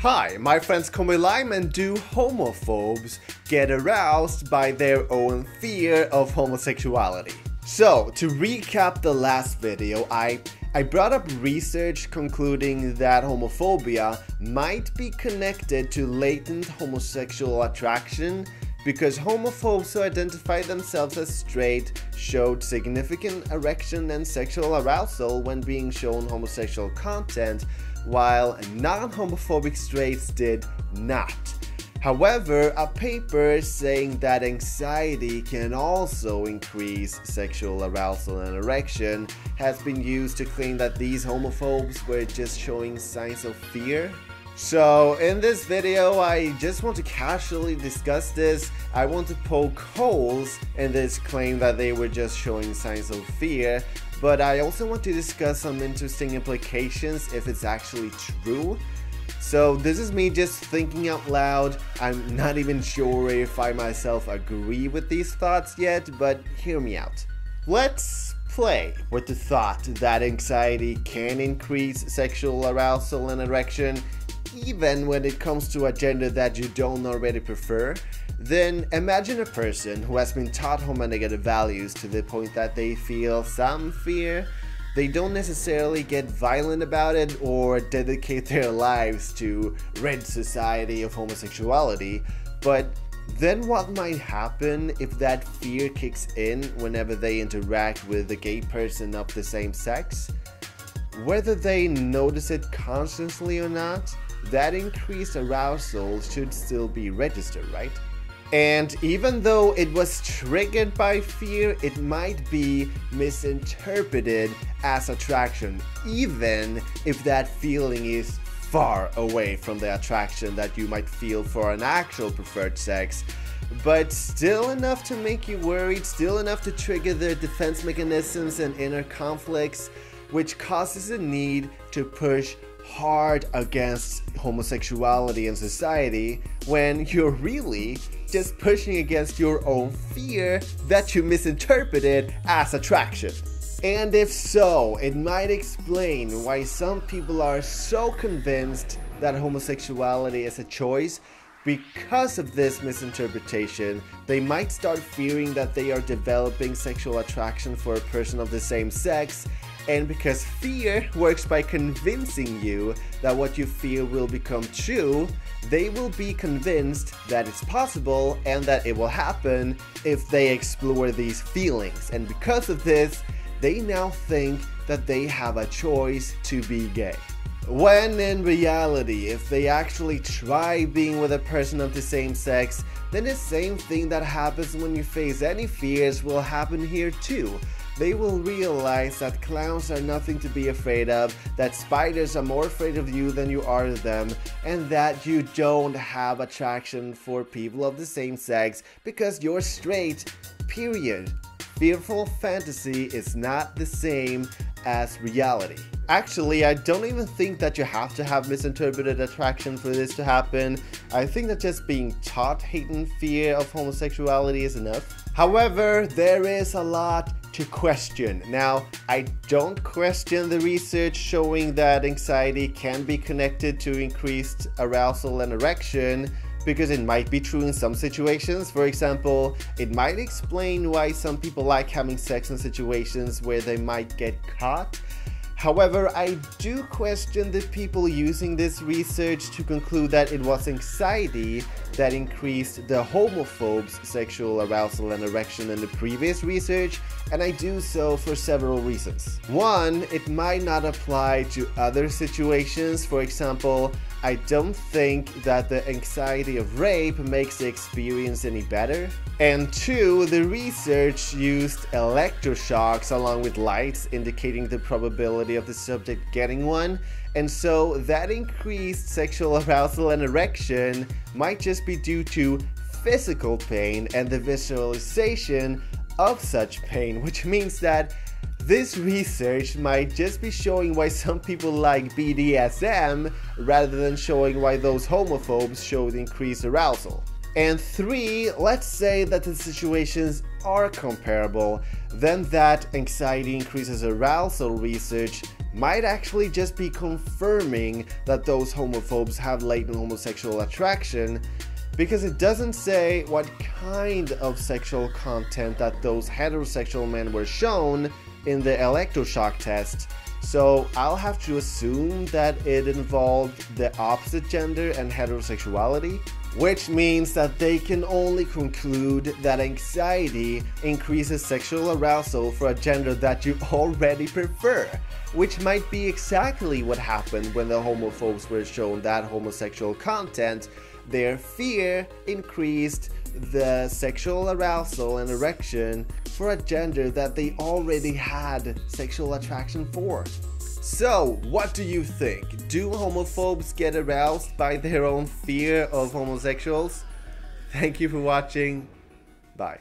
Hi, my friends Come Lime, and do homophobes get aroused by their own fear of homosexuality? So, to recap the last video, I brought up research concluding that homophobia might be connected to latent homosexual attraction because homophobes who identify themselves as straight showed significant erection and sexual arousal when being shown homosexual content, while non-homophobic straights did not. However, a paper saying that anxiety can also increase sexual arousal and erection has been used to claim that these homophobes were just showing signs of fear. So in this video, I just want to casually discuss this. I want to poke holes in this claim that they were just showing signs of fear, but I also want to discuss some interesting implications if it's actually true. So this is me just thinking out loud. I'm not even sure if I myself agree with these thoughts yet, but hear me out. Let's play with the thought that anxiety can increase sexual arousal and erection, even when it comes to a gender that you don't already prefer. Then imagine a person who has been taught homonegative values to the point that they feel some fear. They don't necessarily get violent about it or dedicate their lives to rid society of homosexuality, but then what might happen if that fear kicks in whenever they interact with a gay person of the same sex? Whether they notice it consciously or not, that increased arousal should still be registered, right? And even though it was triggered by fear, it might be misinterpreted as attraction, even if that feeling is far away from the attraction that you might feel for an actual preferred sex, but still enough to make you worried, still enough to trigger their defense mechanisms and inner conflicts, which causes a need to push hard against homosexuality in society when you're really just pushing against your own fear that you misinterpreted as attraction. And if so, it might explain why some people are so convinced that homosexuality is a choice. Because of this misinterpretation, they might start fearing that they are developing sexual attraction for a person of the same sex, and because fear works by convincing you that what you fear will become true, they will be convinced that it's possible and that it will happen if they explore these feelings. And because of this, they now think that they have a choice to be gay. When in reality, if they actually try being with a person of the same sex, then the same thing that happens when you face any fears will happen here too. They will realize that clowns are nothing to be afraid of, that spiders are more afraid of you than you are of them, and that you don't have attraction for people of the same sex because you're straight, period. Fearful fantasy is not the same as reality. Actually, I don't even think that you have to have misinterpreted attraction for this to happen. I think that just being taught hate and fear of homosexuality is enough. However, there is a lot to question. Now, I don't question the research showing that anxiety can be connected to increased arousal and erection, because it might be true in some situations. For example, it might explain why some people like having sex in situations where they might get caught. However, I do question the people using this research to conclude that it was anxiety that increased the homophobes' sexual arousal and erection in the previous research, and I do so for several reasons. One, it might not apply to other situations. For example, I don't think that the anxiety of rape makes the experience any better. And two, the research used electroshocks along with lights indicating the probability of the subject getting one, and so that increased sexual arousal and erection might just be due to physical pain and the visualization of such pain, which means that this research might just be showing why some people like BDSM rather than showing why those homophobes showed increased arousal. And three, let's say that the situations are comparable, then that anxiety increases arousal research might actually just be confirming that those homophobes have latent homosexual attraction, because it doesn't say what kind of sexual content that those heterosexual men were shown in the electroshock test. So I'll have to assume that it involved the opposite gender and heterosexuality, which means that they can only conclude that anxiety increases sexual arousal for a gender that you already prefer, which might be exactly what happened when the homophobes were shown that homosexual content. Their fear increased the sexual arousal and erection for a gender that they already had sexual attraction for. So, what do you think? Do homophobes get aroused by their own fear of homosexuals? Thank you for watching. Bye.